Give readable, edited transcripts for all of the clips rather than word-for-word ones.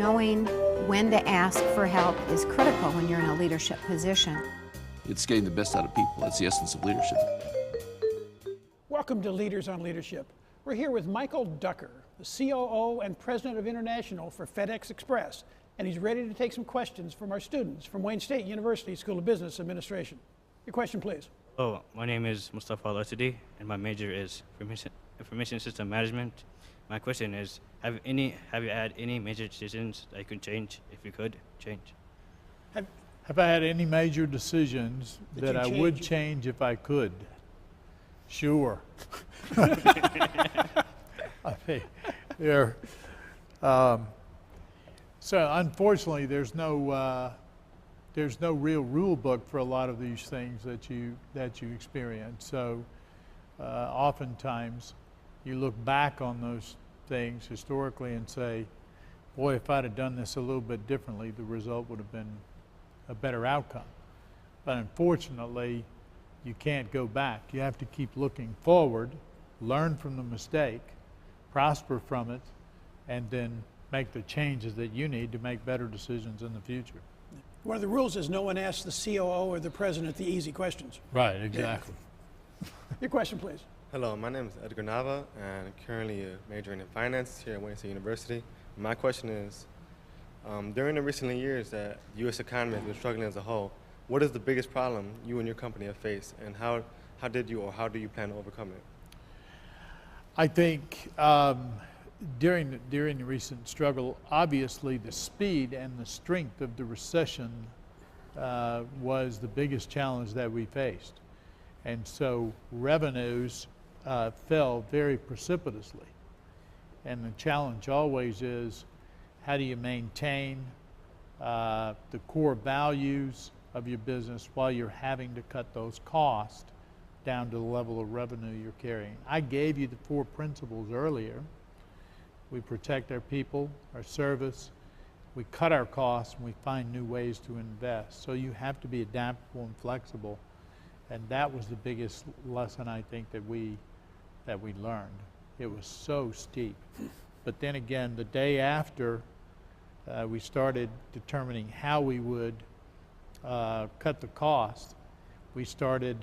knowing when to ask for help is critical when you're in a leadership position. It's getting the best out of people. That's the essence of leadership. Welcome to Leaders on Leadership. We're here with Michael Ducker, the COO and President of International for FedEx Express, and he's ready to take some questions from our students from Wayne State University School of Business Administration. Your question, please. Hello, my name is Mustafa Al-Asadi, and my major is Information System Management. My question is, have you had any major decisions that you could change, if you could change? Have I had any major decisions that I would change if I could? Sure. I mean, so unfortunately, there's no real rule book for a lot of these things that you experience. So oftentimes, you look back on those things historically and say, boy, if I'd have done this a little bit differently, the result would have been a better outcome. But unfortunately, you can't go back. You have to keep looking forward, learn from the mistake, prosper from it, and then make the changes that you need to make better decisions in the future. One of the rules is no one asks the COO or the president the easy questions. Right, exactly. Your question, please. Hello, my name is Edgar Nava, and I'm currently majoring in finance here at Wayne State University. My question is, during the recent years that the U.S. economy has been struggling as a whole, what is the biggest problem you and your company have faced, and how do you plan to overcome it? I think during the recent struggle, obviously the speed and the strength of the recession was the biggest challenge that we faced. And so revenues fell very precipitously. And the challenge always is, how do you maintain the core values of your business while you're having to cut those costs down to the level of revenue you're carrying? I gave you the 4 principles earlier. We protect our people, our service, we cut our costs, and we find new ways to invest. So you have to be adaptable and flexible. And that was the biggest lesson I think that we learned. It was so steep. But then again, the day after we started determining how we would cut the cost, we started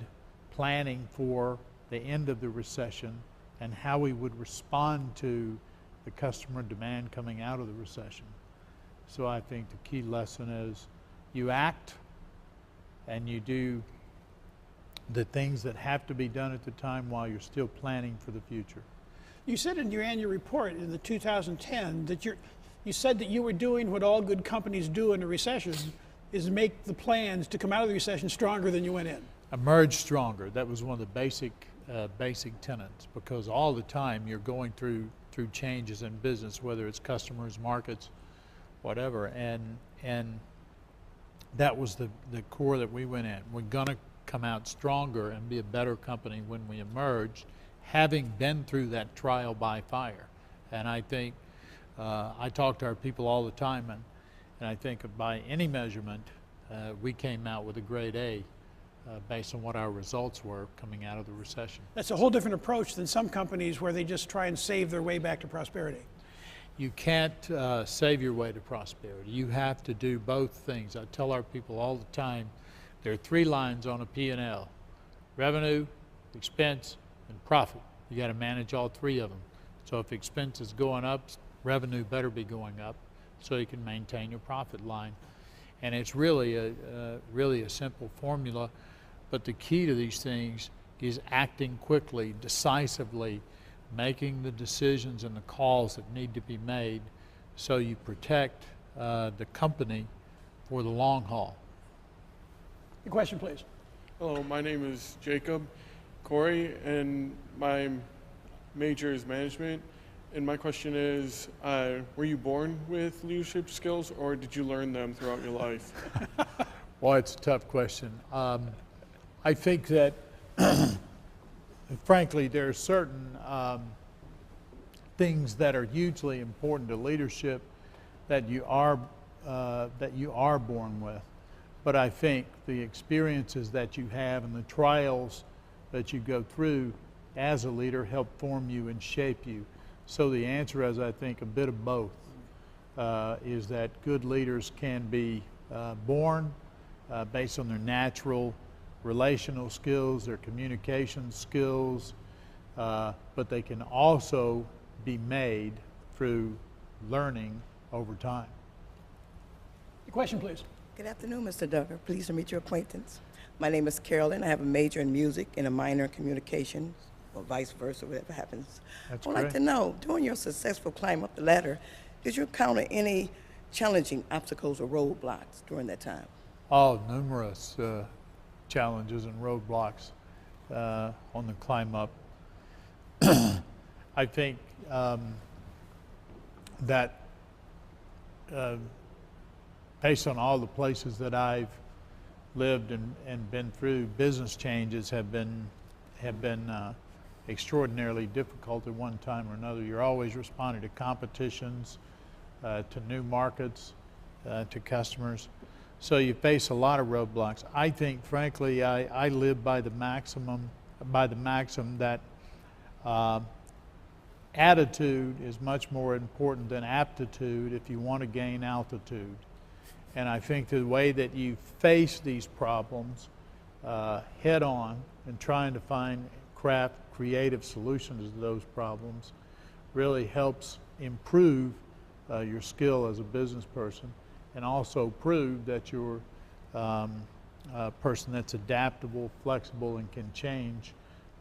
planning for the end of the recession and how we would respond to the customer demand coming out of the recession. So I think the key lesson is you act and you do the things that have to be done at the time while you're still planning for the future. You said in your annual report in the 2010 that you said that you were doing what all good companies do in a recession, is make the plans to come out of the recession stronger than you went in. Emerge stronger. That was one of the basic tenets, because all the time you're going through changes in business, whether it's customers, markets, whatever, and that was the core that we went in. We're gonna come out stronger and be a better company when we emerge, having been through that trial by fire. And I think I talk to our people all the time, and I think by any measurement, we came out with a grade A based on what our results were coming out of the recession. That's a whole different approach than some companies where they just try and save their way back to prosperity. You can't save your way to prosperity. You have to do both things. I tell our people all the time, there are 3 lines on a P&L: revenue, expense, and profit. You got to manage all 3 of them. So if expense is going up, revenue better be going up so you can maintain your profit line. And it's really a simple formula, but the key to these things is acting quickly, decisively, making the decisions and the calls that need to be made so you protect the company for the long haul. Your question, please. Hello, my name is Jacob Corey, and my major is management. And my question is, were you born with leadership skills, or did you learn them throughout your life? Well, it's a tough question. I think that, frankly, there are certain things that are hugely important to leadership that you are born with. But I think the experiences that you have and the trials that you go through as a leader help form you and shape you. So the answer is, I think, a bit of both. is that good leaders can be born based on their natural relational skills, their communication skills, but they can also be made through learning over time. Your question, please. Good afternoon, Mr. Duggar. Pleased to meet your acquaintance. My name is Carolyn. I have a major in music and a minor in communications, or vice versa, whatever happens. That's I'd great. like to know, during your successful climb up the ladder, did you encounter any challenging obstacles or roadblocks during that time? Oh, numerous challenges and roadblocks on the climb up. I think that based on all the places that I've lived and been through, business changes have been extraordinarily difficult at one time or another. You're always responding to competitions, to new markets, to customers. So you face a lot of roadblocks. I think, frankly, I live by the maxim that attitude is much more important than aptitude if you want to gain altitude. And I think the way that you face these problems head on and trying to craft creative solutions to those problems really helps improve your skill as a business person, and also prove that you're a person that's adaptable, flexible, and can change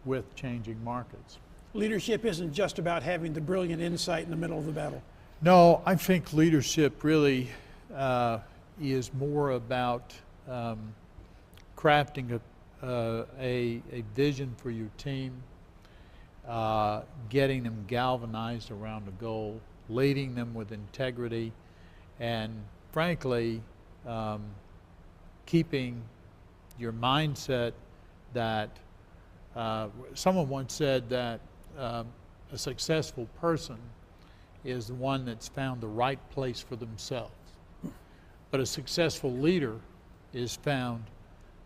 with changing markets. Leadership isn't just about having the brilliant insight in the middle of the battle. No, I think leadership really is more about crafting a vision for your team, getting them galvanized around a goal, leading them with integrity, and frankly, keeping your mindset that someone once said that a successful person is the one that's found the right place for themselves. But a successful leader has found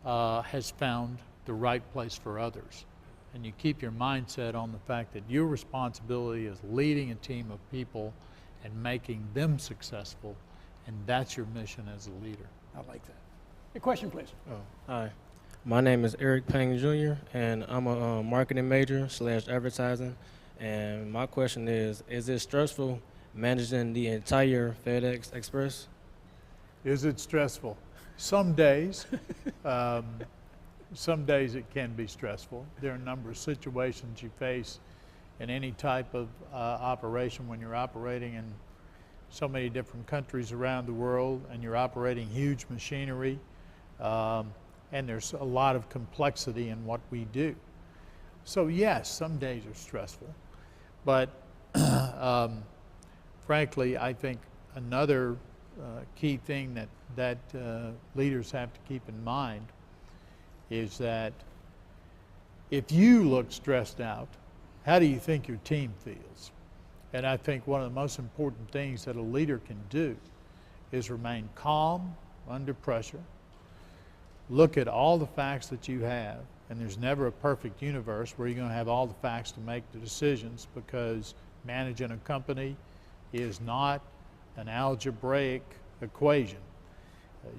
the right place for others. And you keep your mindset on the fact that your responsibility is leading a team of people and making them successful, and that's your mission as a leader. I like that. Your question, please. Hi, my name is Eric Pang Jr., and I'm a marketing major / advertising. And my question is it stressful managing the entire FedEx Express? Is it stressful? Some days. Some days it can be stressful. There are a number of situations you face in any type of operation when you're operating in so many different countries around the world, and you're operating huge machinery, and there's a lot of complexity in what we do. So yes, some days are stressful, but frankly, I think another key thing that leaders have to keep in mind is that if you look stressed out, how do you think your team feels? And I think one of the most important things that a leader can do is remain calm under pressure, look at all the facts that you have, and there's never a perfect universe where you're going to have all the facts to make the decisions, because managing a company is not an algebraic equation.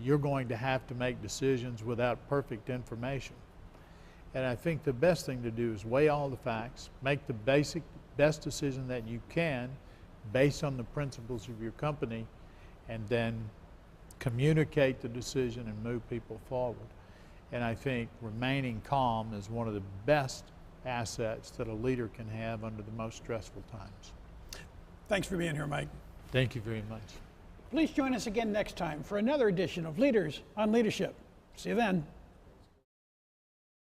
You're going to have to make decisions without perfect information. And I think the best thing to do is weigh all the facts, make the best decision that you can based on the principles of your company, and then communicate the decision and move people forward. And I think remaining calm is one of the best assets that a leader can have under the most stressful times. Thanks for being here, Mike. Thank you very much. Please join us again next time for another edition of Leaders on Leadership. See you then.